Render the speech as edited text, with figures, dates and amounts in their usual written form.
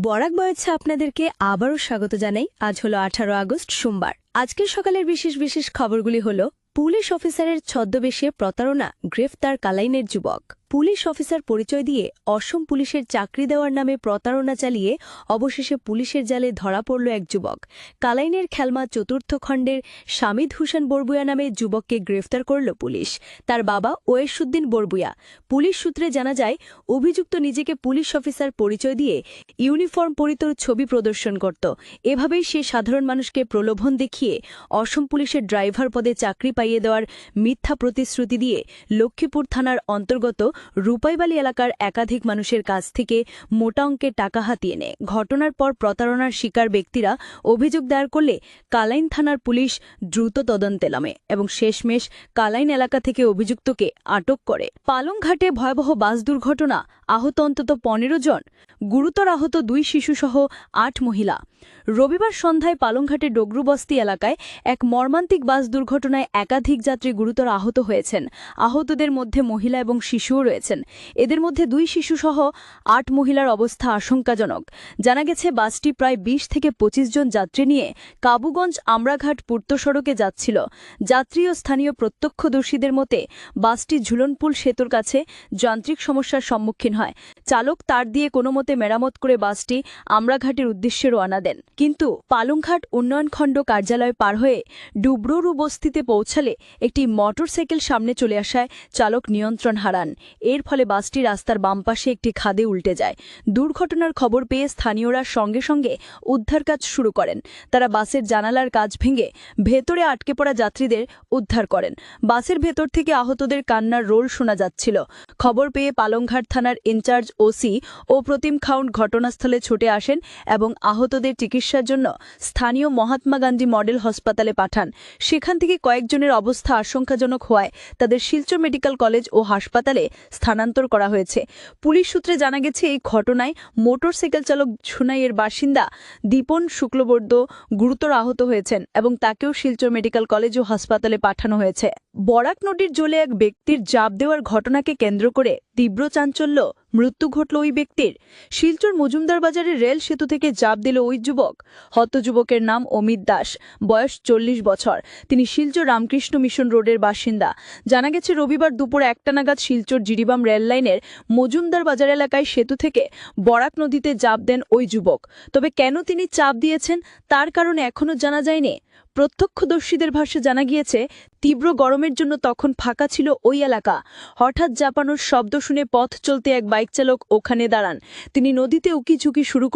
বরাক বয়েছে আপনাদেরকে আবারও স্বাগত জানাই। আজ হলো 18 আগস্ট সোমবার। আজকের সকালের বিশেষ বিশেষ খবরগুলি হলো পুলিশ অফিসারের ছদ্মবেশে প্রতারণা, গ্রেফতার কালাইনের যুবক। পুলিশ অফিসার পরিচয় দিয়ে অসম পুলিশের চাকরি দেওয়ার নামে প্রতারণা চালিয়ে অবশেষে পুলিশের জালে ধরা পড়ল এক যুবক। কালাইনের খেলমা চতুর্থ খণ্ডের শামিদ হুসেন বরবুয়া নামে যুবককে গ্রেফতার করল পুলিশ। তার বাবা ওয়েসুদ্দিন বরবুয়া। পুলিশ সূত্রে জানা যায়, অভিযুক্ত নিজেকে পুলিশ অফিসার পরিচয় দিয়ে ইউনিফর্ম পরিত ছবি প্রদর্শন করত। এভাবেই সে সাধারণ মানুষকে প্রলোভন দেখিয়ে অসম পুলিশের ড্রাইভার পদে চাকরি পাইয়ে দেওয়ার মিথ্যা প্রতিশ্রুতি দিয়ে লক্ষ্মীপুর থানার অন্তর্গত রূপাইবালী এলাকার একাধিক মানুষের কাছ থেকে মোটা অঙ্কের টাকা হাতিয়ে নেয়। ঘটনার পর প্রতারণার শিকার ব্যক্তিরা অভিযোগ দায়ের করলে কালাইন থানার পুলিশ দ্রুত তদন্তে নামে এবং শেষমেশ কালাইন এলাকা থেকে অভিযুক্তকে আটক করে। পালংঘাটে ভয়াবহ বাস দুর্ঘটনা, আহত অন্তত 15 জন, গুরুতর আহত 2 শিশুসহ 8 মহিলা। রবিবার সন্ধ্যায় পালংঘাটের ডগরুবস্তি এলাকায় এক মর্মান্তিক বাস দুর্ঘটনায় একাধিক যাত্রী গুরুতর আহত হয়েছেন। আহতদের মধ্যে মহিলা এবং শিশুও রয়েছেন। এদের মধ্যে 2 শিশুসহ 8 মহিলার অবস্থা আশঙ্কাজনক। জানা গেছে, বাসটি প্রায় 20 থেকে 25 জন যাত্রী নিয়ে কাবুগঞ্জ আমরাঘাট পূর্ত সড়কে যাচ্ছিল। যাত্রী ও স্থানীয় প্রত্যক্ষদর্শীদের মতে বাসটি ঝুলনপুল সেতুর কাছে যান্ত্রিক সমস্যার সম্মুখীন হয়। চালক তার দিয়ে কোনোমতে মেরামত করে বাসটি আমরাঘাটের উদ্দেশ্যে রওনা দেন। কিন্তু পালংঘাট উন্নয়ন খণ্ড কার্যালয় পার হয়ে ডুবরুরু বস্তিতে পৌঁছালে একটি মোটরসাইকেল সামনে চলে আসায় চালক নিয়ন্ত্রণ হারান। এর ফলে বাসটি রাস্তার বাম পাশে একটি খাদে উল্টে যায়। দুর্ঘটনার খবর পেয়ে স্থানীয়রা সঙ্গে সঙ্গে উদ্ধার কাজ শুরু করেন। তারা বাসের জানালার কাচ ভেঙে ভেতরে আটকে পড়া যাত্রীদের উদ্ধার করেন। বাসের ভেতর থেকে আহতদের কান্নার রোল শোনা যাচ্ছিল। খবর পেয়ে পালংঘাট থানার ইনচার্জ ওসি ও প্রতিম খাউন্ট ঘটনাস্থলে ছুটে আসেন এবং আহতদের চিকিৎসার জন্য স্থানীয় মহাত্মা গান্ধী মডেল হাসপাতালে পাঠান। সেখান থেকে কয়েকজনের অবস্থা আশঙ্কাজনক হওয়ায় তাদের শিলচর মেডিকেল কলেজ ও হাসপাতালে স্থানান্তর করা হয়েছে। পুলিশ সূত্রে জানা গেছে, এই ঘটনায় মোটরসাইকেল চালক ঝুনাইয়ের বাসিন্দা দীপন শুক্লবর্দ গুরুতর আহত হয়েছেন এবং তাকেও শিলচর মেডিকেল কলেজ ও হাসপাতালে পাঠানো হয়েছে। বরাক নদীর জলে এক ব্যক্তির জাপ দেওয়ার ঘটনাকে কেন্দ্র করে তীব্র চাঞ্চল্য। মৃত্যু ঘটল ওই ব্যক্তির। শিলচর মজুমদার বাজারের রেল সেতু থেকে জাপ দিল ওই যুবক। হত যুবকের নাম অমিত দাস, বয়স 40 বছর। তিনি শিলচর রামকৃষ্ণ মিশন রোডের বাসিন্দা। জানা গেছে, রবিবার দুপুর 1টা নাগাদ শিলচর জিরিবাম রেল লাইনের মজুমদার বাজার এলাকায় সেতু থেকে বরাক নদীতে জাপ দেন ওই যুবক। তবে কেন তিনি চাপ দিয়েছেন তার কারণ এখনও জানা যায়নি। প্রত্যক্ষদর্শীদের ভাষ্যে জানা গিয়েছে, তীব্র গরমের জন্য তখন ফাঁকা ছিল ওই এলাকা। হঠাৎ জাপানোর শব্দ শুনে পথ চলতে এক বাইক চালক ওখানে দাঁড়ান। তিনি নদীতে উকি ঝুঁকি শুরু